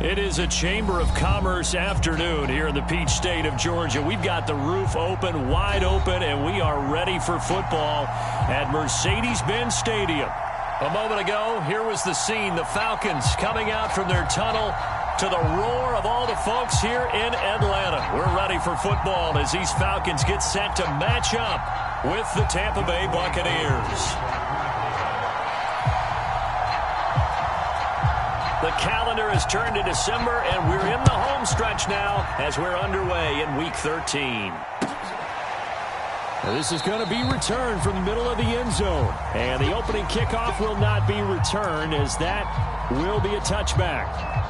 It is a Chamber of Commerce afternoon here in the Peach State of Georgia. We've got the roof open, wide open, and we are ready for football at Mercedes-Benz Stadium. A moment ago, here was the scene. The Falcons coming out from their tunnel to the roar of all the folks here in Atlanta. We're ready for football as these Falcons get set to match up with the Tampa Bay Buccaneers. The calendar has turned to December, and we're in the home stretch now as we're underway in Week 13. This is going to be returned from the middle of the end zone. And the opening kickoff will not be returned, as that will be a touchback.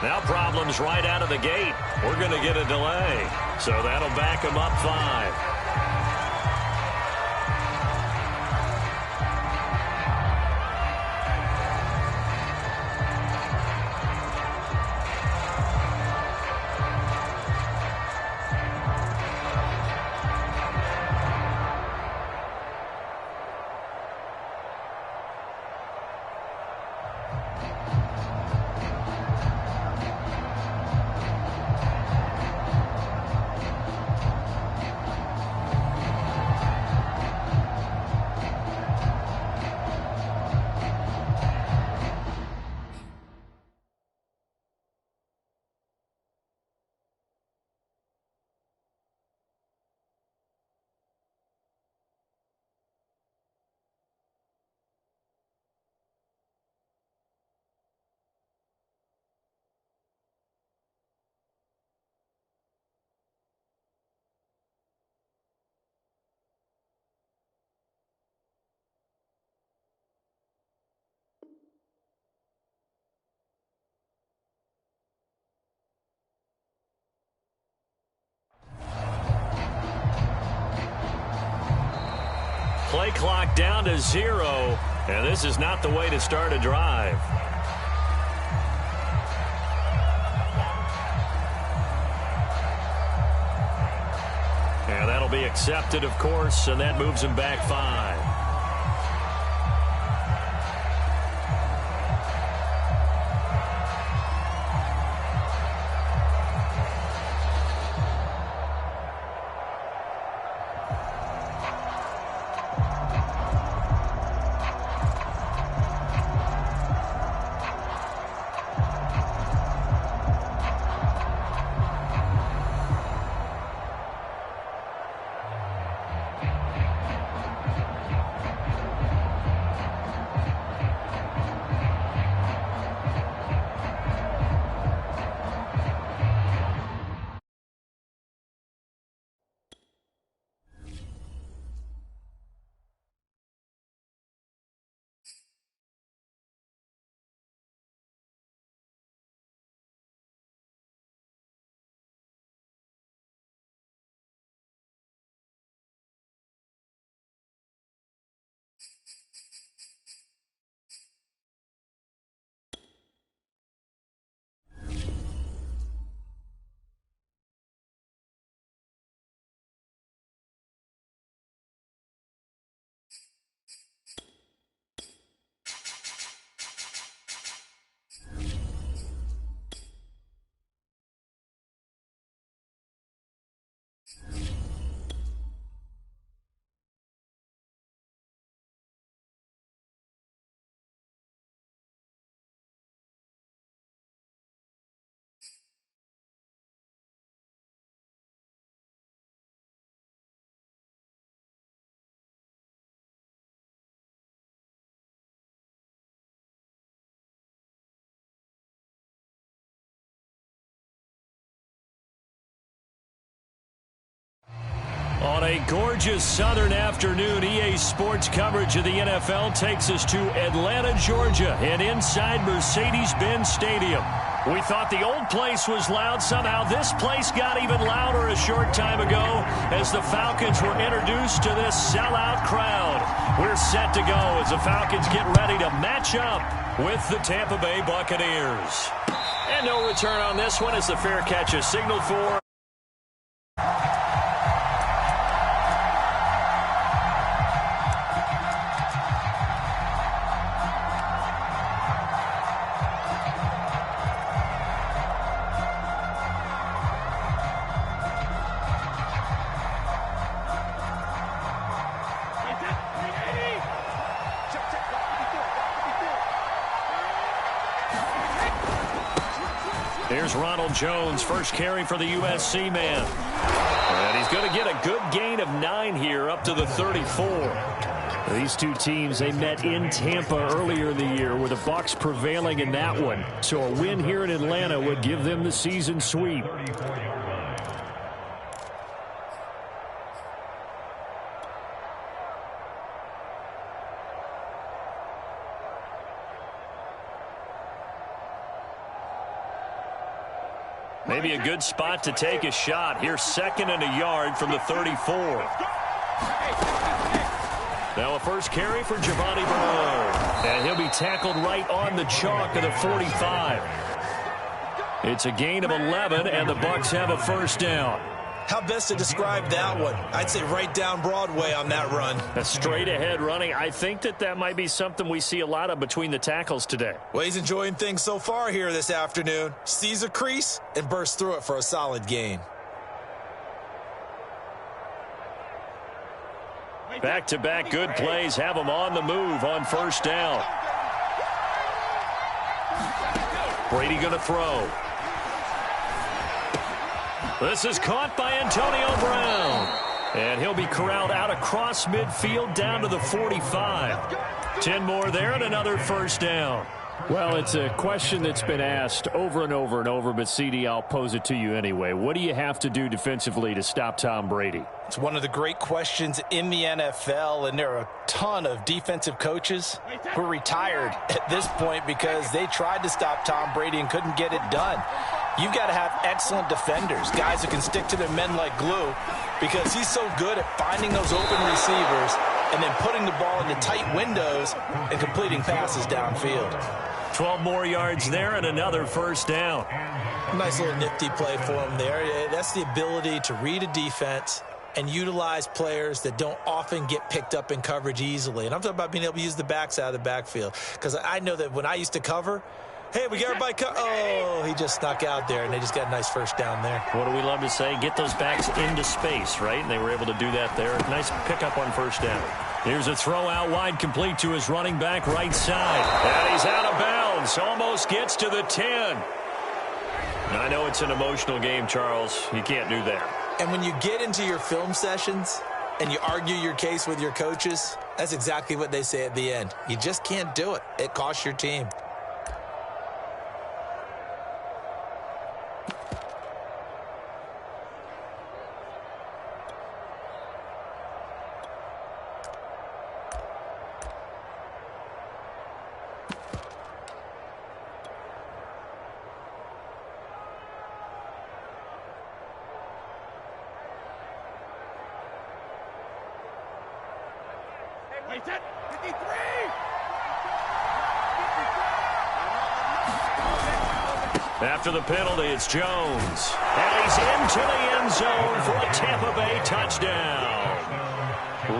Now problems right out of the gate. We're going to get a delay. So that'll back them up 5. Play clock down to 0, and this is not the way to start a drive. And that'll be accepted, of course, and that moves him back 5. On a gorgeous southern afternoon, EA Sports coverage of the NFL takes us to Atlanta, Georgia, and inside Mercedes-Benz Stadium. We thought the old place was loud. Somehow this place got even louder a short time ago as the Falcons were introduced to this sellout crowd. We're set to go as the Falcons get ready to match up with the Tampa Bay Buccaneers. And no return on this one as the fair catch is signaled for. Here's Ronald Jones, first carry for the USC man. And he's going to get a good gain of 9 here up to the 34. These two teams, they met in Tampa earlier in the year with the Bucs prevailing in that one. So a win here in Atlanta would give them the season sweep. Maybe a good spot to take a shot. Here's 2nd and a yard from the 34. Now a first carry for Giovanni Bernard. And he'll be tackled right on the chalk of the 45. It's a gain of 11, and the Bucs have a first down. How best to describe that one? I'd say right down Broadway on that run. A straight-ahead running. I think that might be something we see a lot of between the tackles today. Well, he's enjoying things so far here this afternoon. Sees a crease and bursts through it for a solid gain. Back-to-back good plays have him on the move on first down. Brady going to throw. This is caught by Antonio Brown. And he'll be corralled out across midfield down to the 45. 10 more there and another first down. Well, it's a question that's been asked over and over and over, but CD, I'll pose it to you anyway. What do you have to do defensively to stop Tom Brady? It's one of the great questions in the NFL, and there are a ton of defensive coaches who are retired at this point because they tried to stop Tom Brady and couldn't get it done. You've got to have excellent defenders, guys who can stick to their men like glue, because he's so good at finding those open receivers and then putting the ball into tight windows and completing passes downfield. 12 more yards there and another first down. Nice little nifty play for him there. That's the ability to read a defense and utilize players that don't often get picked up in coverage easily. And I'm talking about being able to use the backs out of the backfield. Because I know that when I used to cover, hey, we got everybody oh, he just snuck out there, and they just got a nice first down there. What do we love to say? Get those backs into space, right? And they were able to do that there. Nice pickup on first down. Here's a throw out wide, complete to his running back right side. And he's out of bounds. Almost gets to the 10. I know it's an emotional game, Charles. You can't do that. And when you get into your film sessions and you argue your case with your coaches, that's exactly what they say at the end. You just can't do it. It costs your team. After the penalty, it's Jones. And he's into the end zone for a Tampa Bay touchdown.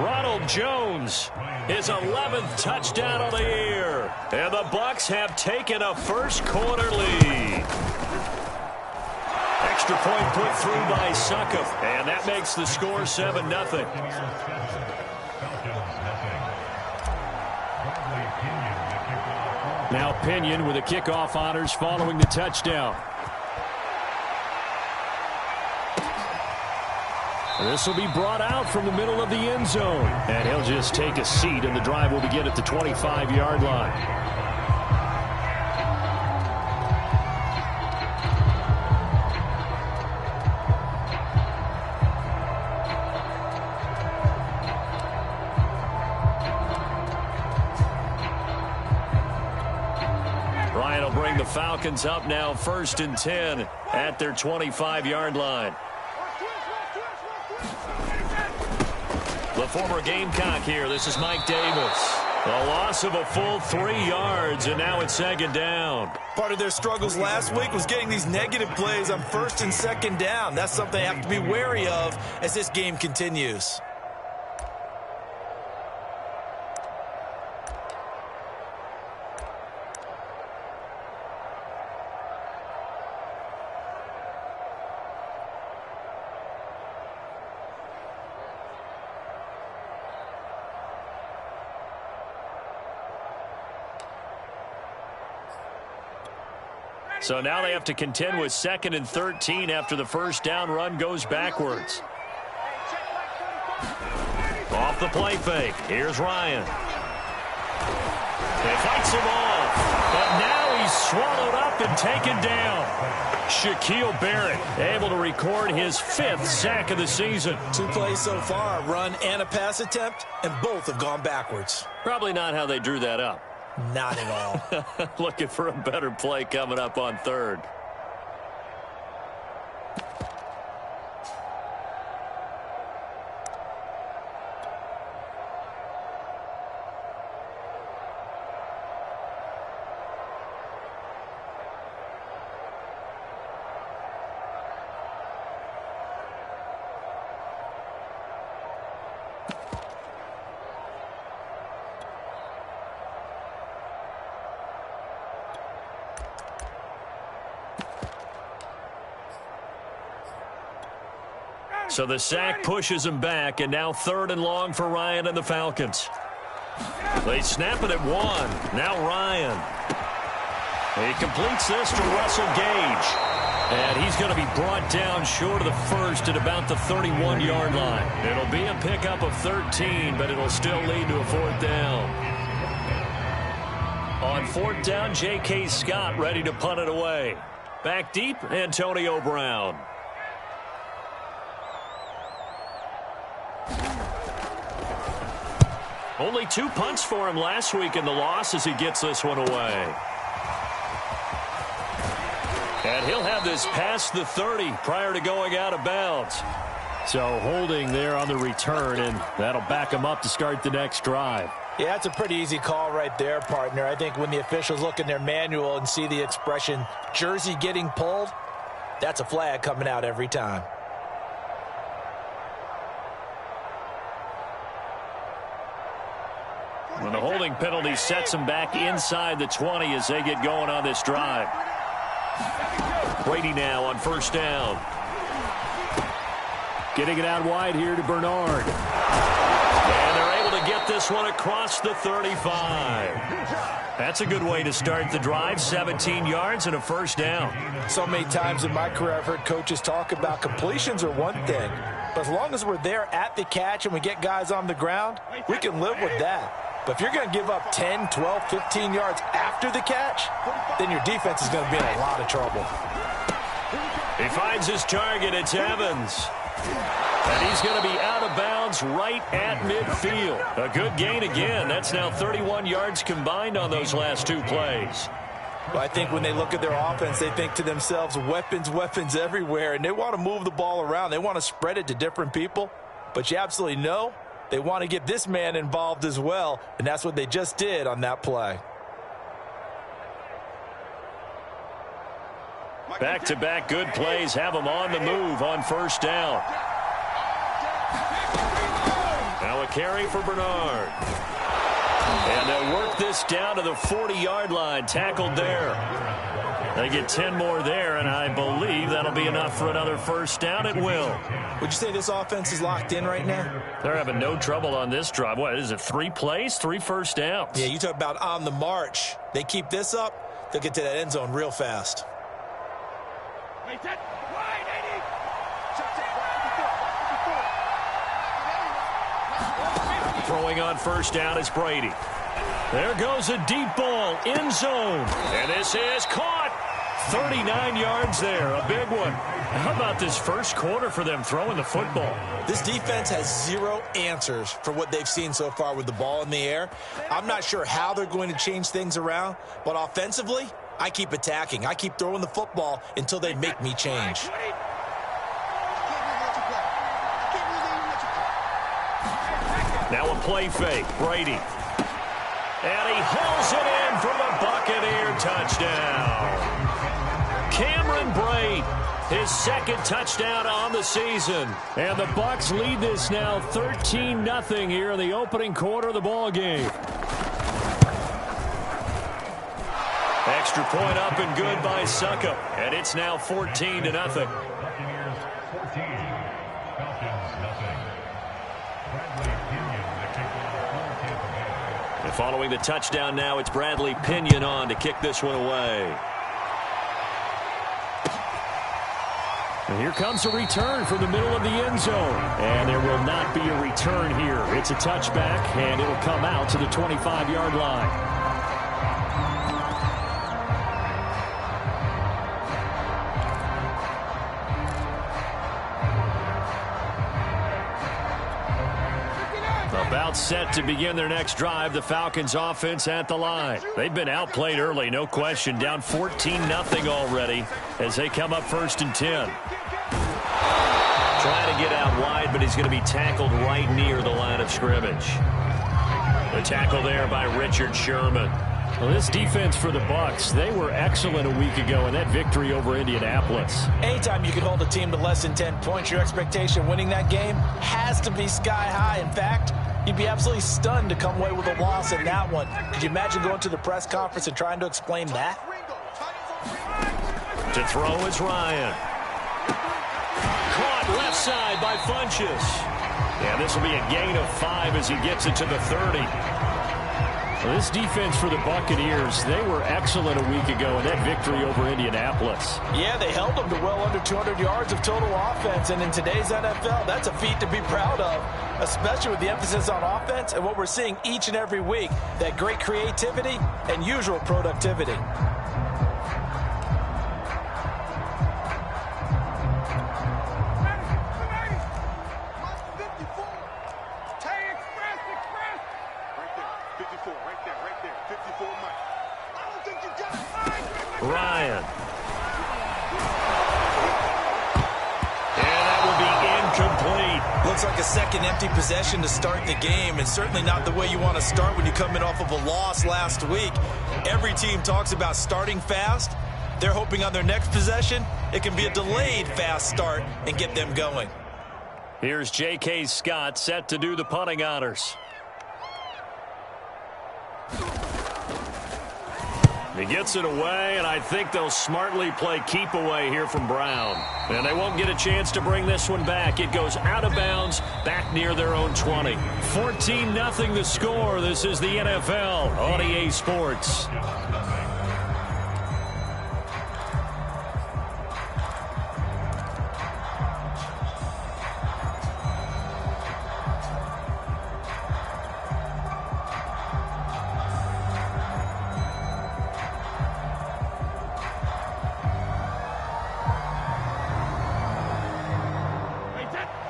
Ronald Jones, his 11th touchdown of the year. And the Bucs have taken a first quarter lead. Extra point put through by Succop. And that makes the score 7-0. Now Pinion with the kickoff honors following the touchdown. This will be brought out from the middle of the end zone. And he'll just take a seat, and the drive will begin at the 25-yard line. It'll bring the Falcons up now 1st and 10 at their 25-yard line. The former Gamecock here. This is Mike Davis. A loss of a full 3 yards, and now it's 2nd down. Part of their struggles last week was getting these negative plays on 1st and 2nd down. That's something they have to be wary of as this game continues. So now they have to contend with 2nd and 13 after the 1st down run goes backwards. Off the play fake. Here's Ryan. He fights him off. But now he's swallowed up and taken down. Shaquille Barrett able to record his 5th sack of the season. 2 plays so far, a run and a pass attempt, and both have gone backwards. Probably not how they drew that up. Not at all. Looking for a better play coming up on 3rd. So the sack pushes him back, and now 3rd and long for Ryan and the Falcons. They snap it at 1. Now Ryan. He completes this to Russell Gage. And he's going to be brought down short of the 1st at about the 31-yard line. It'll be a pickup of 13, but it'll still lead to a 4th down. On 4th down, J.K. Scott ready to punt it away. Back deep, Antonio Brown. Only 2 punts for him last week in the loss as he gets this one away. And he'll have this past the 30 prior to going out of bounds. So holding there on the return, and that'll back him up to start the next drive. Yeah, that's a pretty easy call right there, partner. I think when the officials look in their manual and see the expression jersey getting pulled, that's a flag coming out every time. When the holding penalty sets them back inside the 20 as they get going on this drive. Brady now on 1st down. Getting it out wide here to Bernard. And they're able to get this one across the 35. That's a good way to start the drive. 17 yards and a 1st down. So many times in my career I've heard coaches talk about completions are one thing. But as long as we're there at the catch and we get guys on the ground, we can live with that. But if you're going to give up 10, 12, 15 yards after the catch, then your defense is going to be in a lot of trouble. He finds his target. It's Evans. And he's going to be out of bounds right at midfield. A good gain again. That's now 31 yards combined on those last 2 plays. Well, I think when they look at their offense, they think to themselves, weapons, weapons everywhere, and they want to move the ball around. They want to spread it to different people. But you absolutely know they want to get this man involved as well, and that's what they just did on that play. Back-to-back good plays have them on the move on 1st down. Now a carry for Bernard. And they'll work this down to the 40-yard line, tackled there. They get 10 more there, and I believe that'll be enough for another 1st down. It will. Would you say this offense is locked in right now? They're having no trouble on this drive. What is it, 3 plays, 3 1st downs? Yeah, you talk about on the march. They keep this up, they'll get to that end zone real fast. Throwing on 1st down is Brady. There goes a deep ball, end zone. And this is caught. 39 yards there, a big one. How about this first quarter for them throwing the football? This defense has 0 answers for what they've seen so far with the ball in the air. I'm not sure how they're going to change things around, but offensively, I keep attacking. I keep throwing the football until they make me change. Now a play fake. Brady. And he hauls it in for the Buccaneer touchdown. Cameron Brate, his second touchdown on the season. And the Bucs lead this now 13-0 here in the opening quarter of the ball game. Extra point up and good by Suckup. And it's now 14-0. And following the touchdown now, it's Bradley Pinion on to kick this one away. And here comes a return from the middle of the end zone. And there will not be a return here. It's a touchback, and it'll come out to the 25-yard line. About set to begin their next drive, the Falcons offense at the line. They've been outplayed early, no question. Down 14-0 already as they come up 1st and 10. Trying to get out wide, but he's going to be tackled right near the line of scrimmage. The tackle there by Richard Sherman. Well, this defense for the Bucs, they were excellent a week ago in that victory over Indianapolis. Anytime you can hold a team to less than 10 points, your expectation winning that game has to be sky high. In fact, you'd be absolutely stunned to come away with a loss in that one. Could you imagine going to the press conference and trying to explain that? To throw is Ryan. Caught left side by Funchess. Yeah, this will be a gain of 5 as he gets it to the 30. Well, this defense for the Buccaneers, they were excellent a week ago in that victory over Indianapolis. Yeah, they held them to well under 200 yards of total offense, and in today's NFL, that's a feat to be proud of, especially with the emphasis on offense and what we're seeing each and every week, that great creativity and usual productivity. Ryan. And that will be incomplete. Looks like a second empty possession to start the game, and certainly not the way you want to start when you come in off of a loss last week. Every team talks about starting fast. They're hoping on their next possession, it can be a delayed fast start and get them going. Here's J.K. Scott set to do the punting honors. He gets it away, and I think they'll smartly play keep away here from Brown. And they won't get a chance to bring this one back. It goes out of bounds, back near their own 20. 14-0 the score. This is the NFL on EA Sports.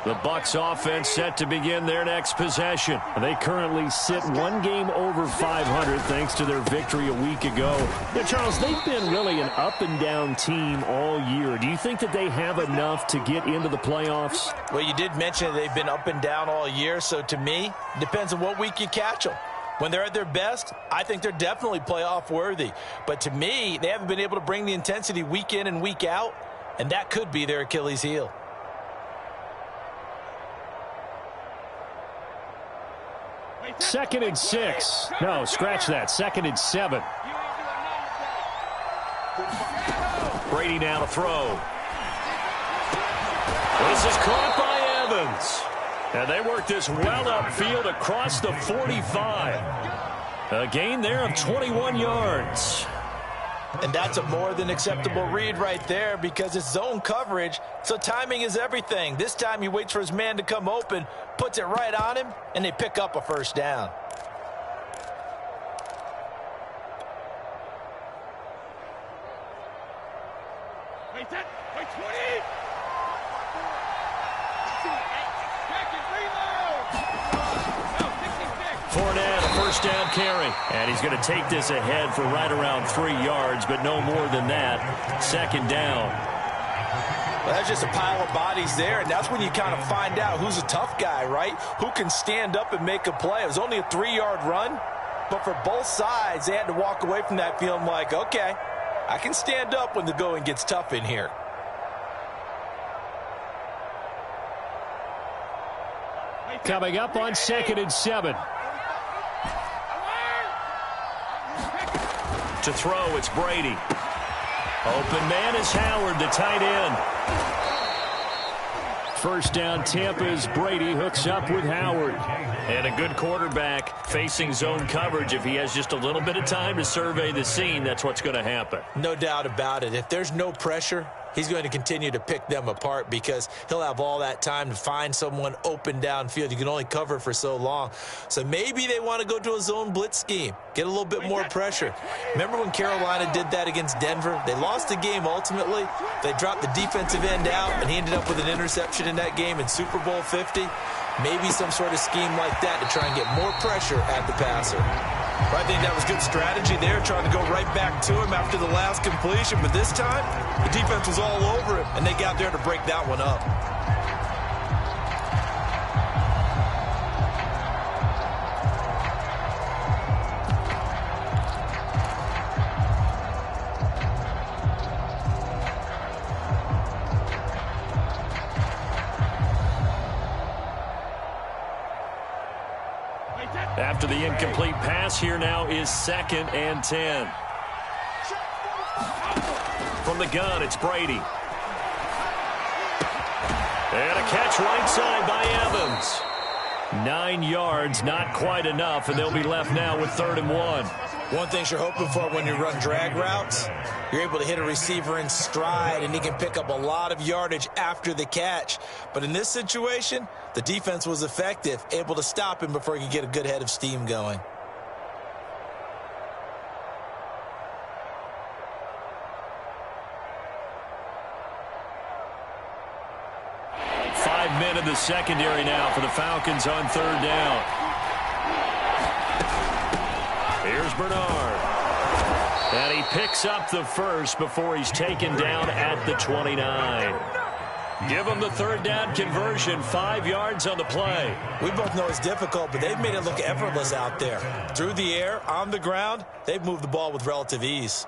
The Bucs offense set to begin their next possession. They currently sit one game over 500 thanks to their victory a week ago. Now, Charles, they've been really an up-and-down team all year. Do you think that they have enough to get into the playoffs? Well, you did mention they've been up and down all year, so to me, it depends on what week you catch them. When they're at their best, I think they're definitely playoff worthy. But to me, they haven't been able to bring the intensity week in and week out, and that could be their Achilles heel. Second and 6. No, scratch that. Second and 7. Brady now to throw. This is caught by Evans. And they work this well upfield across the 45. A gain there of 21 yards. And that's a more than acceptable read right there because it's zone coverage, so timing is everything. This time he waits for his man to come open, puts it right on him, and they pick up a first down. Fournette, a first first down carry. And he's going to take this ahead for right around 3 yards, but no more than that. Second down. Well, that's just a pile of bodies there, and that's when you kind of find out who's a tough guy, right? Who can stand up and make a play. It was only a 3-yard run, but for both sides, they had to walk away from that feeling like, okay, I can stand up when the going gets tough in here. Coming up on 2nd and 7. To throw, it's Brady. Open man is Howard, the tight end. First down, Tampa's Brady hooks up with Howard. And a good quarterback facing zone coverage. If he has just a little bit of time to survey the scene, that's what's going to happen. No doubt about it. If there's no pressure, he's going to continue to pick them apart because he'll have all that time to find someone open downfield. You can only cover for so long. So maybe they want to go to a zone blitz scheme, get a little bit more pressure. Remember when Carolina did that against Denver? They lost the game ultimately. They dropped the defensive end out, and he ended up with an interception in that game in Super Bowl 50. Maybe some sort of scheme like that to try and get more pressure at the passer. But I think that was good strategy there, trying to go right back to him after the last completion. But this time, the defense was all over him, and they got there to break that one up. After the incomplete pass, here now is 2nd and 10. From the gun, it's Brady. And a catch right side by Evans. 9 yards, not quite enough, and they'll be left now with 3rd and 1. One thing you're hoping for when you run drag routes, you're able to hit a receiver in stride, and he can pick up a lot of yardage after the catch. But in this situation, the defense was effective, able to stop him before he could get a good head of steam going. Five men in the secondary now for the Falcons on 3rd down. Here's Bernard. And he picks up the first before he's taken down at the 29. Give him the 3rd down conversion, 5 yards on the play. We both know it's difficult, but they've made it look effortless out there. Through the air, on the ground, they've moved the ball with relative ease.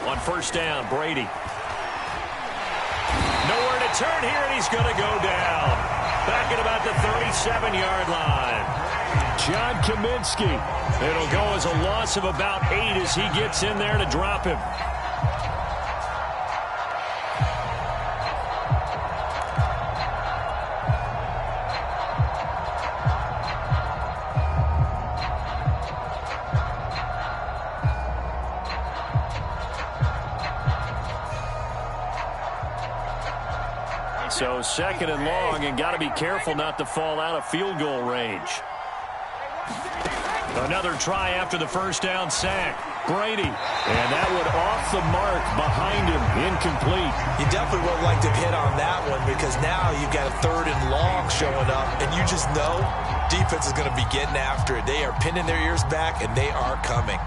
On 1st down, Brady. Nowhere to turn here, and he's going to go down. Back at about the 37-yard line. John Kaminsky. It'll go as a loss of about 8 as he gets in there to drop him. So 2nd and long, and got to be careful not to fall out of field goal range. Another try after the 1st down sack. Brady. And that one off the mark behind him. Incomplete. You definitely would like to hit on that one because now you've got a 3rd and long showing up, and you just know defense is going to be getting after it. They are pinning their ears back, and they are coming.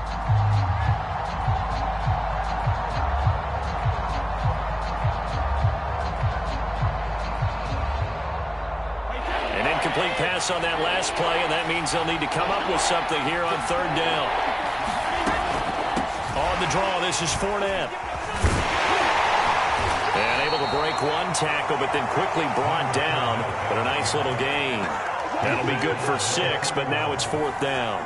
Complete pass on that last play, and that means they'll need to come up with something here on 3rd down. On the draw, this is Fournette. And able to break one tackle, but then quickly brought down. But a nice little gain. That'll be good for 6, but now it's 4th down.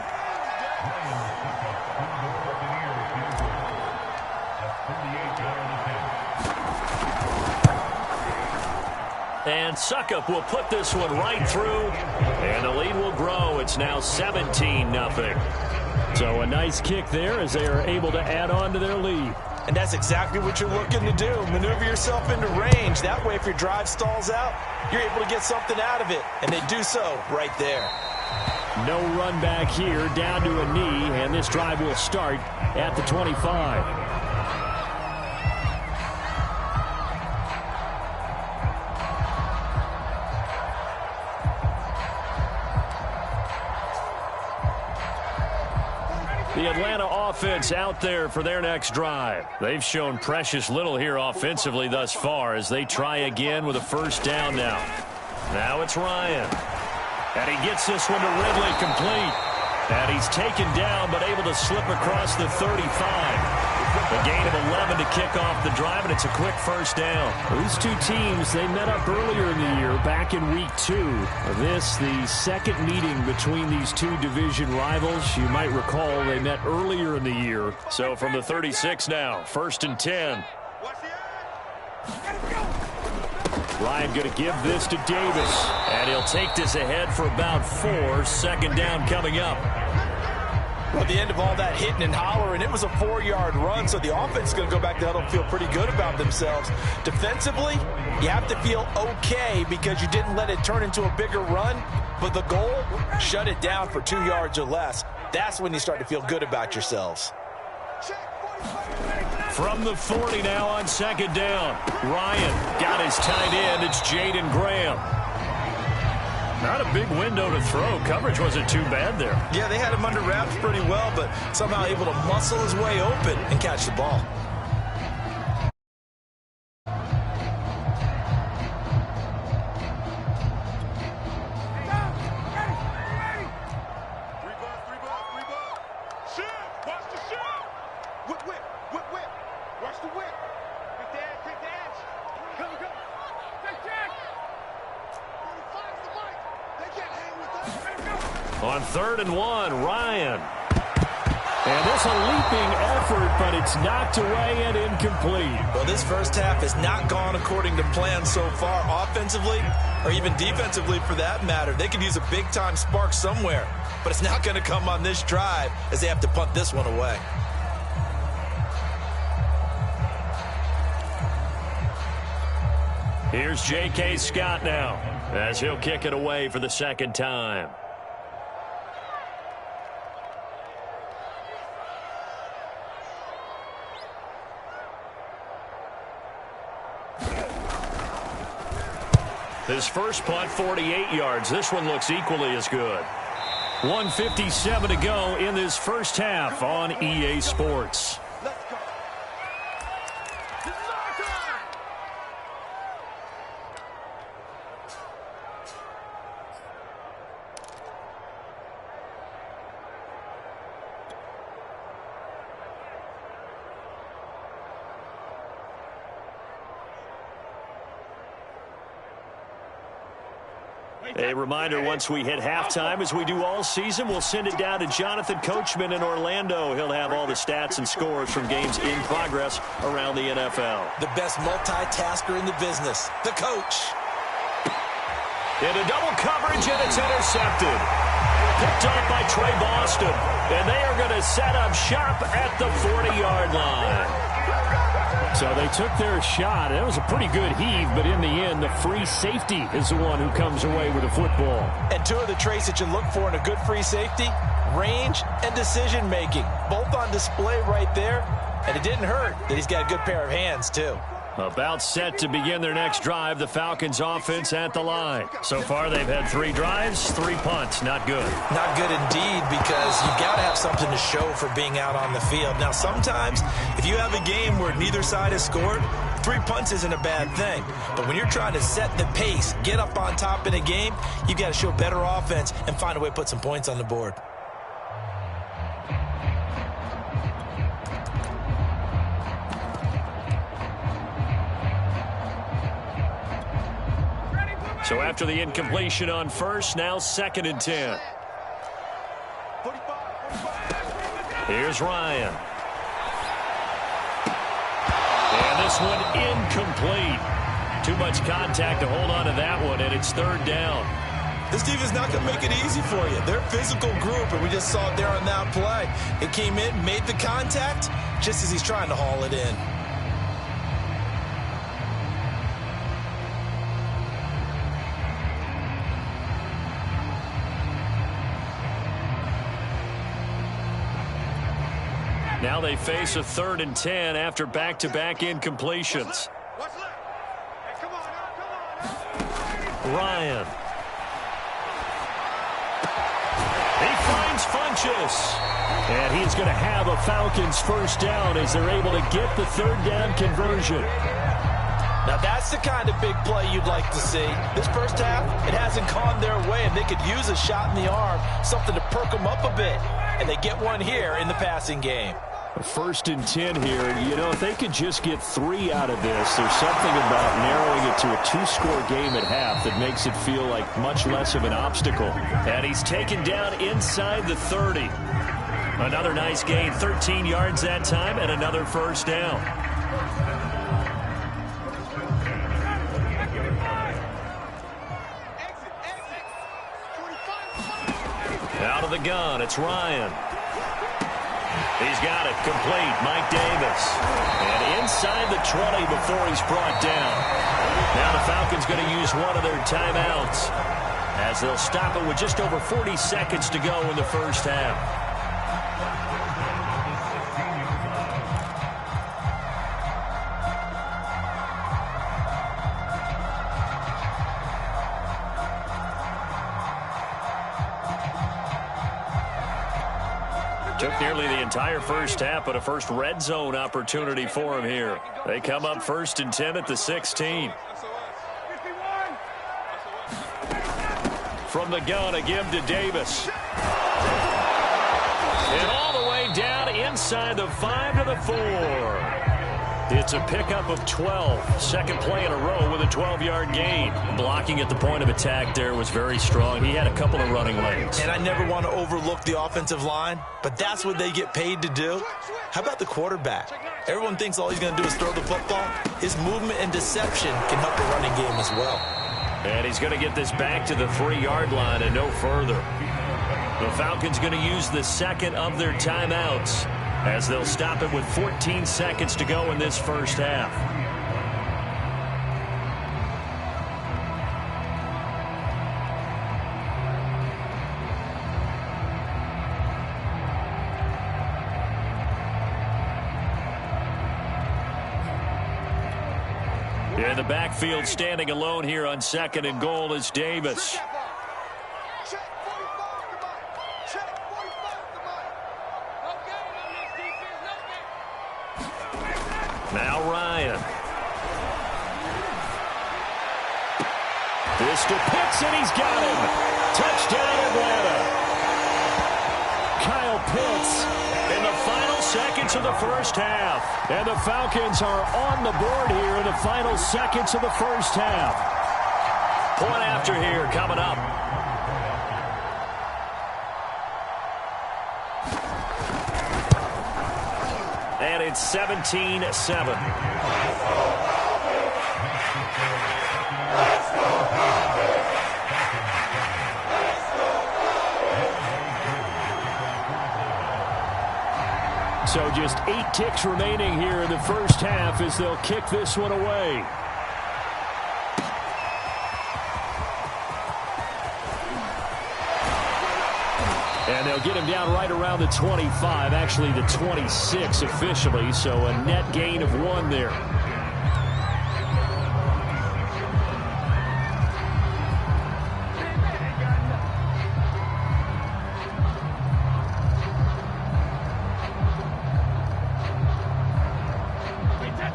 And Suckup will put this one right through, and the lead will grow. It's now 17-0. So a nice kick there as they are able to add on to their lead. And that's exactly what you're looking to do. Maneuver yourself into range. That way, if your drive stalls out, you're able to get something out of it. And they do so right there. No run back here, down to a knee, and this drive will start at the 25. The Atlanta offense out there for their next drive. They've shown precious little here offensively thus far as they try again with a first down now. Now it's Ryan. And he gets this one to Ridley complete. And he's taken down but able to slip across the 35. A gain of 11 to kick off the drive, and it's a quick first down. These two teams, they met up earlier in the year, back in week 2. This, the second meeting between these two division rivals. You might recall they met earlier in the year. So from the 36 now, 1st and 10. Ryan going to give this to Davis. And he'll take this ahead for about 4. Second down coming up. Well, at the end of all that hitting and hollering, it was a 4-yard run, so the offense is going to go back to huddle and feel pretty good about themselves. Defensively, you have to feel okay because you didn't let it turn into a bigger run, but the goal, shut it down for 2 yards or less. That's when you start to feel good about yourselves. From the 40 now on second down. Ryan got his tight end. It's Jaden Graham. Not a big window to throw. Coverage wasn't too bad there. Yeah, they had him under wraps pretty well, but somehow able to muscle his way open and catch the ball. On 3rd and 1, Ryan. And this a leaping effort, but it's knocked away and incomplete. Well, this first half has not gone according to plan so far, offensively or even defensively for that matter. They could use a big-time spark somewhere, but it's not going to come on this drive as they have to punt this one away. Here's J.K. Scott now as he'll kick it away for the second time. His first punt, 48 yards. This one looks equally as good. 1:57 to go in this first half on EA Sports. A reminder, once we hit halftime, as we do all season, we'll send it down to Jonathan Coachman in Orlando. He'll have all the stats and scores from games in progress around the NFL. The best multitasker in the business, the coach. Into double coverage, and it's intercepted. Picked up by Trey Boston. And they are going to set up shop at the 40-yard line. So they took their shot. That was a pretty good heave, but in the end, the free safety is the one who comes away with the football. And two of the traits that you look for in a good free safety, range and decision-making. Both on display right there, and it didn't hurt that he's got a good pair of hands, too. About set to begin their next drive, the Falcons offense at the line. So far, they've had 3 drives, 3 punts. Not good. Not good indeed, because you've got to have something to show for being out on the field. Now, sometimes, if you have a game where neither side has scored, 3 punts isn't a bad thing. But when you're trying to set the pace, get up on top in a game, you've got to show better offense and find a way to put some points on the board. So after the incompletion on first, now 2nd and 10. Here's Ryan. And this one incomplete. Too much contact to hold on to that one, and it's 3rd down. This defense is not going to make it easy for you. They're a physical group, and we just saw it there on that play. It came in, made the contact, just as he's trying to haul it in. Now they face a 3rd and 10 after back-to-back incompletions. Ryan. He finds Funchess. And he's going to have a Falcons first down as they're able to get the 3rd down conversion. Now that's the kind of big play you'd like to see. This first half, it hasn't gone their way, and they could use a shot in the arm, something to perk them up a bit. And they get one here in the passing game. 1st and 10 here. You know, if they could just get 3 out of this, there's something about narrowing it to a 2-score game at half that makes it feel like much less of an obstacle. And he's taken down inside the 30. Another nice gain, 13 yards that time, and another first down. Out of the gun, it's Ryan. He's got it complete. Mike Davis. And inside the 20 before he's brought down. Now the Falcons going to use one of their timeouts as they'll stop it with just over 40 seconds to go in the first half. Took nearly the entire first half, but a first red zone opportunity for him here. They come up 1st and 10 at the 16. From the gun, a give to Davis. And all the way down inside the 5 to the 4. It's a pickup of 12. Second play in a row with a 12-yard gain. Blocking at the point of attack there was very strong. He had a couple of running lanes. And I never want to overlook the offensive line, but that's what they get paid to do. How about the quarterback? Everyone thinks all he's going to do is throw the football. His movement and deception can help the running game as well. And he's going to get this back to the 3-yard line and no further. The Falcons going to use the second of their timeouts as they'll stop it with 14 seconds to go in this first half. In the backfield, standing alone here on 2nd and goal is Davis. Now Ryan. This to Pitts, and he's got him. Touchdown, Atlanta. Kyle Pitts in the final seconds of the first half. And the Falcons are on the board here in the final seconds of the first half. Point after here coming up. And it's 17-7. So just 8 ticks remaining here in the first half as they'll kick this one away. And they'll get him down right around the 25, actually the 26 officially, so a net gain of 1 there.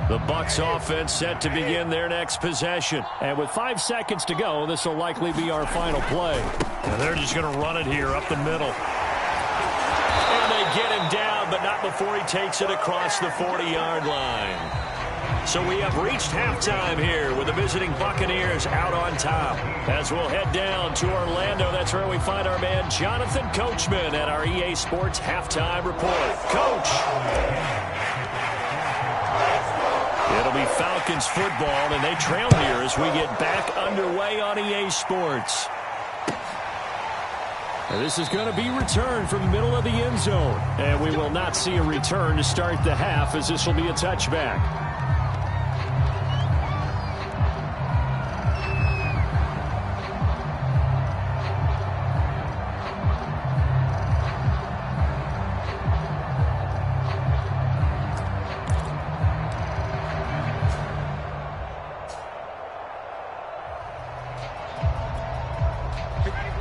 The Bucs offense set to begin their next possession. And with 5 seconds to go, this will likely be our final play. And they're just going to run it here up the middle. And they get him down, but not before he takes it across the 40-yard line. So we have reached halftime here with the visiting Buccaneers out on top. As we'll head down to Orlando, that's where we find our man Jonathan Coachman at our EA Sports Halftime Report. Coach. It'll be Falcons football, and they trail here as we get back underway on EA Sports. And this is going to be returned from the middle of the end zone. And we will not see a return to start the half, as this will be a touchback.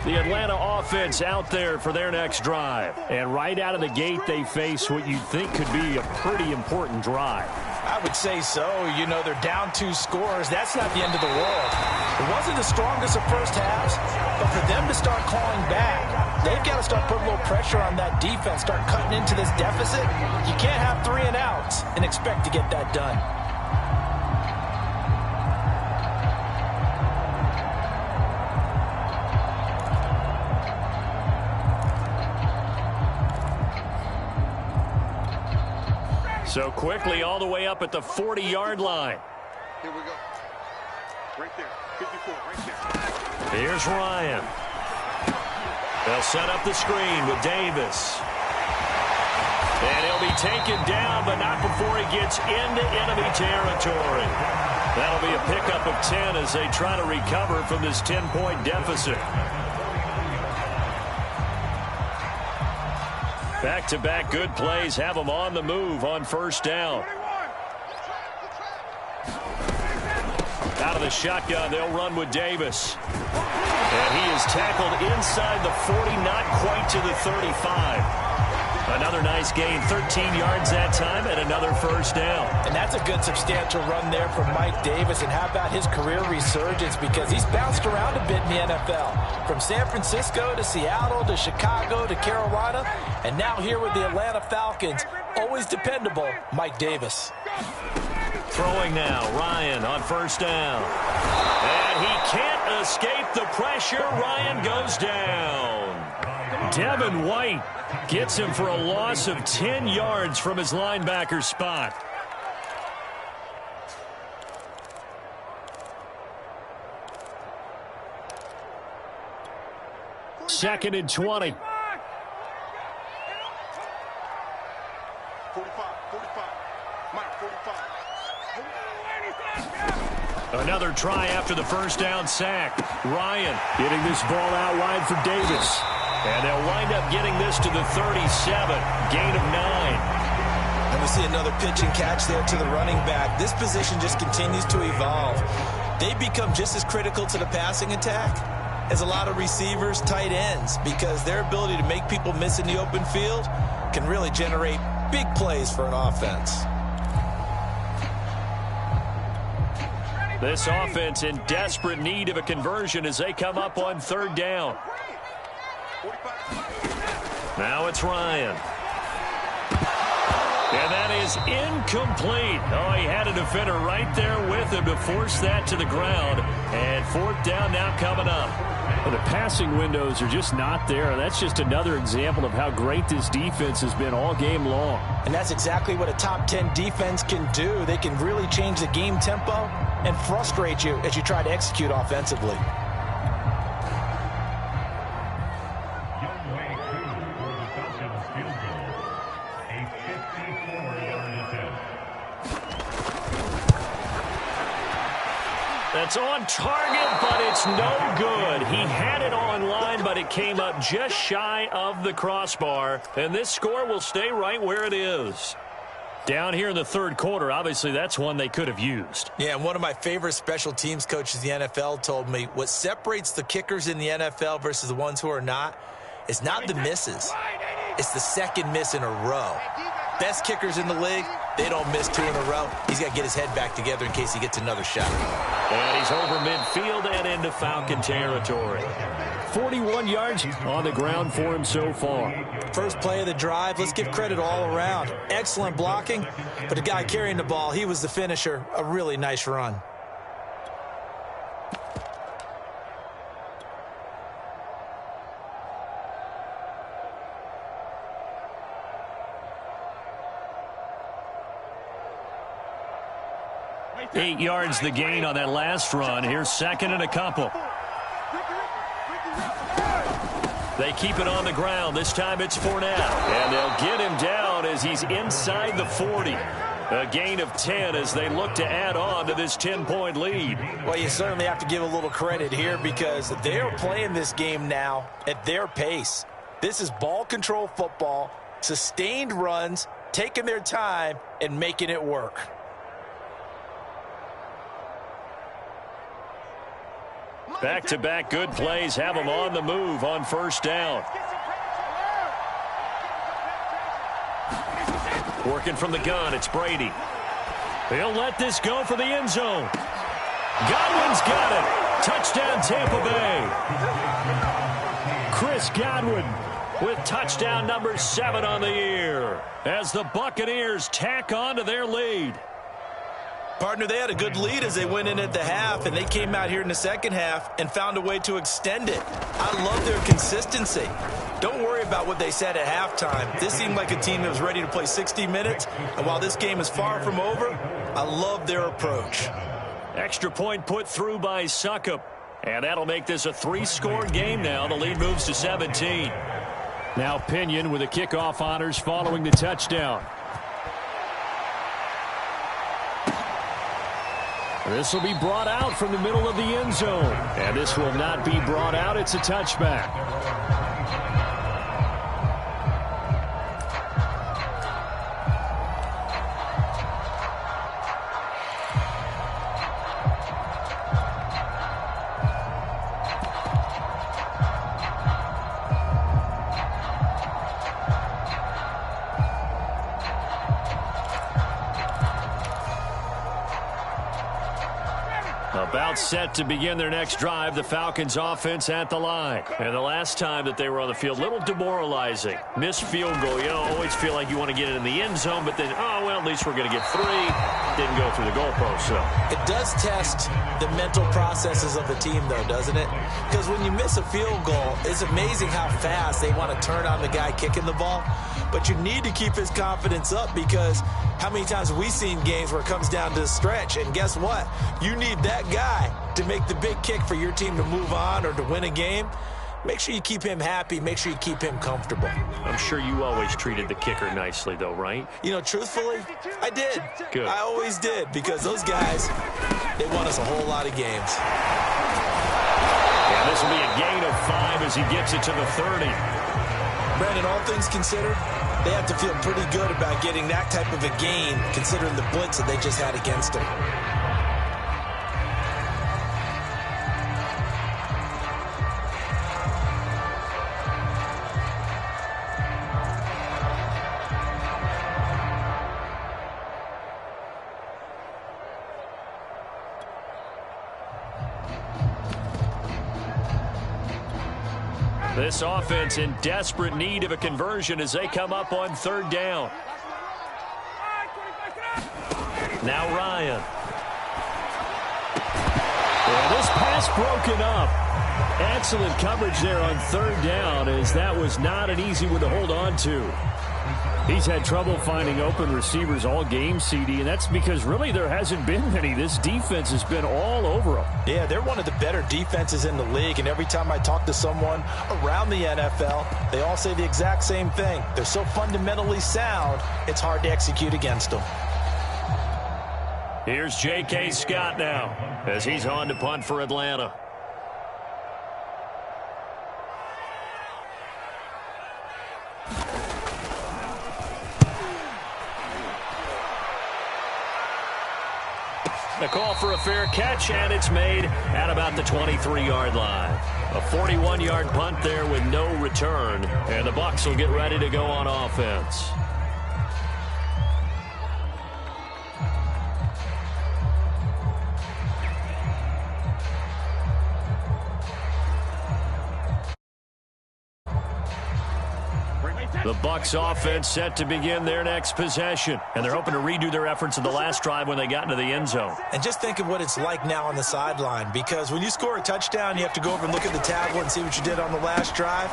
The Atlanta offense out there for their next drive. And right out of the gate, they face what you'd think could be a pretty important drive. I would say so. You know, they're down 2 scores. That's not the end of the world. It wasn't the strongest of first halves, but for them to start clawing back, they've got to start putting a little pressure on that defense, start cutting into this deficit. You can't have 3 and outs and expect to get that done. So quickly all the way up at the 40-yard line. Here we go. Right there. 54, right there. Here's Ryan. They'll set up the screen with Davis. And he'll be taken down, but not before he gets into enemy territory. That'll be a pickup of 10 as they try to recover from this 10-point deficit. Back-to-back good plays have them on the move on first down. Out of the shotgun, they'll run with Davis. And he is tackled inside the 40, not quite to the 35. Another nice gain, 13 yards that time, and another first down. And that's a good substantial run there from Mike Davis. And how about his career resurgence? Because he's bounced around a bit in the NFL. From San Francisco to Seattle to Chicago to Carolina. And now here with the Atlanta Falcons, always dependable, Mike Davis. Throwing now, Ryan on first down. And he can't escape the pressure. Ryan goes down. Devin White gets him for a loss of 10 yards from his linebacker spot. Second and 20. 45. Another try after the first down sack. Ryan getting this ball out wide for Davis. And they'll wind up getting this to the 37. Gain of 9. And we see another pitch and catch there to the running back. This position just continues to evolve. They become just as critical to the passing attack as a lot of receivers, tight ends, because their ability to make people miss in the open field can really generate big plays for an offense. This offense in desperate need of a conversion as they come up on third down. Now it's Ryan. And that is incomplete. Oh, he had a defender right there with him to force that to the ground. And fourth down now coming up. Well, the passing windows are just not there. That's just another example of how great this defense has been all game long. And that's exactly what a top 10 defense can do. They can really change the game tempo and frustrate you as you try to execute offensively. That's on target, but it's no good. He had it on line, but it came up just shy of the crossbar. And this score will stay right where it is. Down here in the third quarter, obviously that's one they could have used. Yeah, and one of my favorite special teams coaches in the NFL told me what separates the kickers in the NFL versus the ones who are not is not the misses. It's the second miss in a row. Best kickers in the league, they don't miss 2 in a row. He's got to get his head back together in case he gets another shot. And he's over midfield and into Falcon territory. 41 yards on the ground for him so far. First play of the drive, let's give credit all around. Excellent blocking, but the guy carrying the ball, he was the finisher. A really nice run. Eight yards the gain on that last run. Here's second and a couple. They keep it on the ground. This time it's Fournette. And they'll get him down as he's inside the 40. A gain of 10 as they look to add on to this 10-point lead. Well, you certainly have to give a little credit here because they're playing this game now at their pace. This is ball control football, sustained runs, taking their time, and making it work. Back-to-back good plays have them on the move on first down. Working from the gun, it's Brady. He'll let this go for the end zone. Godwin's got it. Touchdown, Tampa Bay. Chris Godwin with touchdown number 7 on the year as the Buccaneers tack on to their lead. Partner, they had a good lead as they went in at the half, and they came out here in the second half and found a way to extend it. I love their consistency. Don't worry about what they said at halftime. This seemed like a team that was ready to play 60 minutes, and while this game is far from over, I love their approach. Extra point put through by Succop, and that'll make this a 3-score game now. The lead moves to 17. Now Pinion with the kickoff honors following the touchdown. This will be brought out from the middle of the end zone. And this will not be brought out. It's a touchback. About set to begin their next drive, the Falcons offense at the line. And the last time that they were on the field, a little demoralizing. Missed field goal. You know, always feel like you want to get it in the end zone, but then, oh, well, at least we're going to get 3. Didn't go through the goalpost, so. It does test the mental processes of the team, though, doesn't it? Because when you miss a field goal, it's amazing how fast they want to turn on the guy kicking the ball. But you need to keep his confidence up because how many times have we seen games where it comes down to the stretch, and guess what? You need that guy to make the big kick for your team to move on or to win a game. Make sure you keep him happy. Make sure you keep him comfortable. I'm sure you always treated the kicker nicely, though, right? You know, truthfully, I did. Good. I always did because those guys, they won us a whole lot of games. And this will be a gain of 5 as he gets it to the 30. Brandon, all things considered, they have to feel pretty good about getting that type of a gain considering the blitz that they just had against them. This offense in desperate need of a conversion as they come up on 3rd down. Now Ryan. And this pass broken up. Excellent coverage there on 3rd down as that was not an easy one to hold on to. He's had trouble finding open receivers all game, CD, and that's because really there hasn't been many. This defense has been all over them. Yeah, they're one of the better defenses in the league, and every time I talk to someone around the NFL, they all say the exact same thing. They're so fundamentally sound, it's hard to execute against them. Here's J.K. Scott now as he's on to punt for Atlanta. The call for a fair catch, and it's made at about the 23-yard line. A 41-yard punt there with no return, and the Bucs will get ready to go on offense. The Bucs offense set to begin their next possession, and they're hoping to redo their efforts in the last drive when they got into the end zone. And just think of what it's like now on the sideline, because when you score a touchdown, you have to go over and look at the tablet and see what you did on the last drive.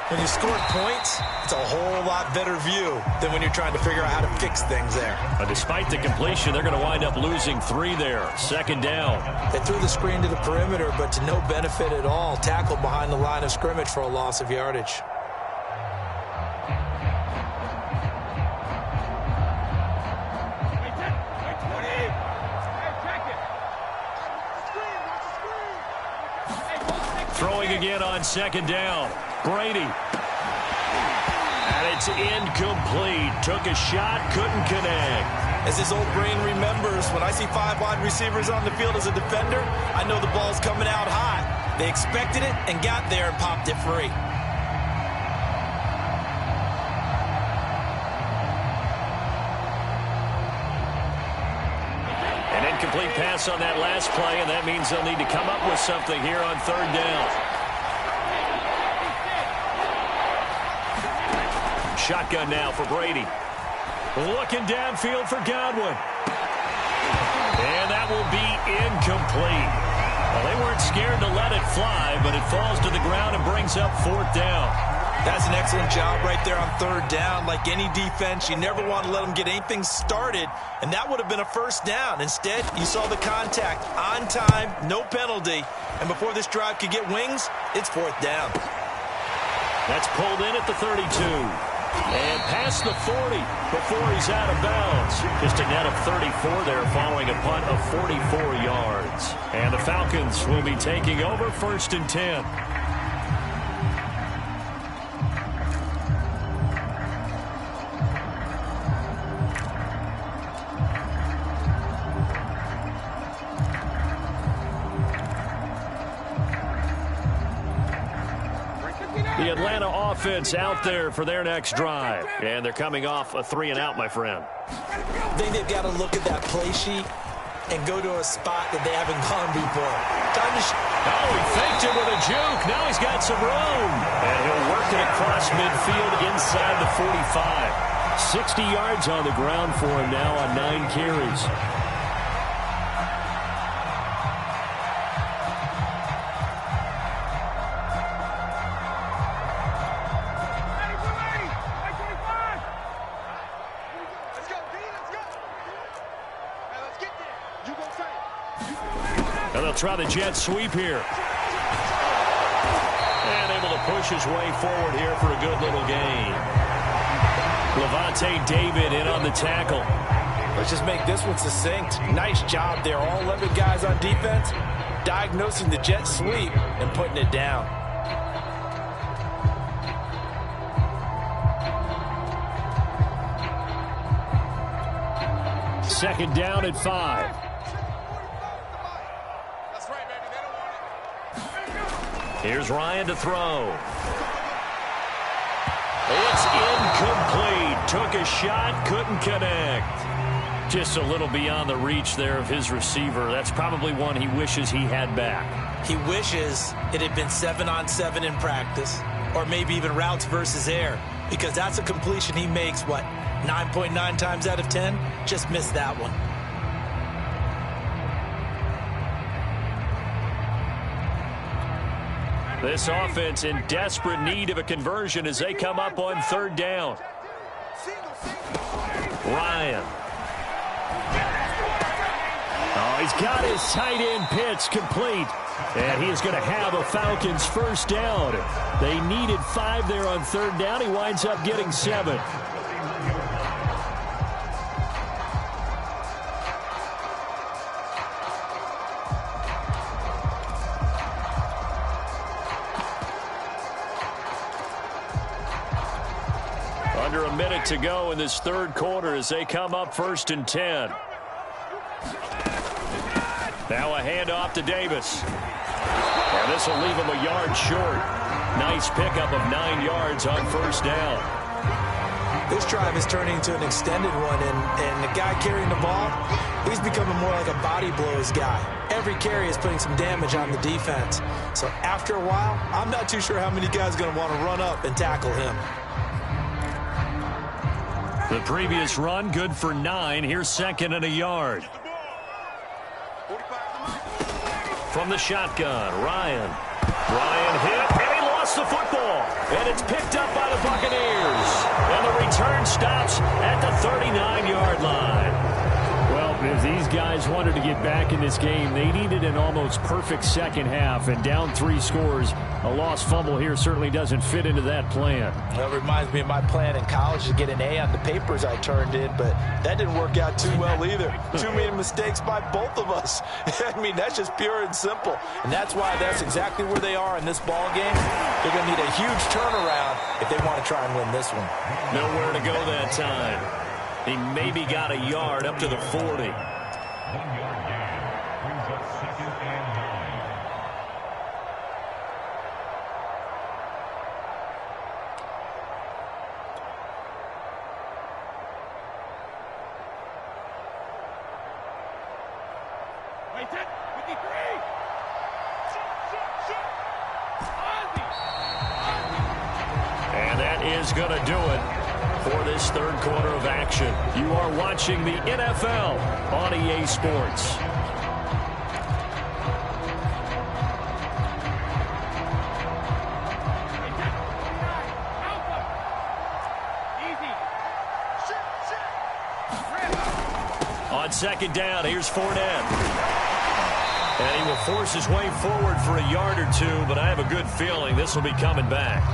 When you score points, it's a whole lot better view than when you're trying to figure out how to fix things there. But despite the completion, they're going to wind up losing 3 there. Second down. They threw the screen to the perimeter, but to no benefit at all. Tackled behind the line of scrimmage for a loss of yardage. Throwing again on second down. Brady. And it's incomplete. Took a shot, couldn't connect. As his old brain remembers, when I see 5 wide receivers on the field as a defender, I know the ball's coming out hot. They expected it and got there and popped it free. An incomplete pass on that last play, and that means they'll need to come up with something here on third down. Shotgun now for Brady. Looking downfield for Godwin. And that will be incomplete. Well, they weren't scared to let it fly, but it falls to the ground and brings up fourth down. That's an excellent job right there on third down. Like any defense, you never want to let them get anything started, and that would have been a first down. Instead, you saw the contact on time, no penalty, and before this drive could get wings, it's fourth down. That's pulled in at the 32. And past the 40 before he's out of bounds. Just a net of 34 there following a punt of 44 yards. And the Falcons will be taking over first and 10. The Atlanta offense out there for their next drive. And they're coming off a 3-and-out, my friend. I think they've got to look at that play sheet and go to a spot that they haven't gone before. Oh, he faked it with a juke. Now he's got some room. And he'll work it across midfield inside the 45. 60 yards on the ground for him now on 9 carries. And they'll try the jet sweep here. And able to push his way forward here for a good little gain. Levante David in on the tackle. Let's just make this one succinct. Nice job there. All 11 guys on defense diagnosing the jet sweep and putting it down. Second down at 5. Here's Ryan to throw. It's incomplete. Took a shot, couldn't connect. Just a little beyond the reach there of his receiver. That's probably one he wishes he had back. He wishes it had been 7-on-7 in practice, or maybe even routes versus air, because that's a completion he makes, 9.9 times out of 10? Just missed that one. This offense in desperate need of a conversion as they come up on third down. Ryan. Oh, he's got his tight end pitch complete. And he is going to have a Falcons first down. They needed 5 there on third down. He winds up getting 7. Under a minute to go in this third quarter as they come up first and 10. Now a handoff to Davis. And this will leave him a yard short. Nice pickup of 9 yards on first down. This drive is turning into an extended one, and the guy carrying the ball, he's becoming more like a body blows guy. Every carry is putting some damage on the defense. So after a while, I'm not too sure how many guys are going to want to run up and tackle him. The previous run, good for 9. Here's second and a yard. From the shotgun, Ryan. Ryan hit, and he lost the football, and it's picked up by the Buccaneers. And the return stops at the 39-yard line. Well, if these guys wanted to get back in this game, they needed an almost perfect second half, and down 3 scores. A lost fumble here certainly doesn't fit into that plan. Well, it reminds me of my plan in college to get an A on the papers I turned in, but that didn't work out too well either. Too many mistakes by both of us. I mean, that's just pure and simple. And that's why that's exactly where they are in this ball game. They're going to need a huge turnaround if they want to try and win this one. Nowhere to go that time. He maybe got a yard up to the 40. 1 yard gain brings up 2nd and 9. Wait, 10, 53. And that is going to do it for this third quarter of action. You are watching the NFL on EA Sports. On second down, here's Fournette. And he will force his way forward for a yard or two, but I have a good feeling this will be coming back.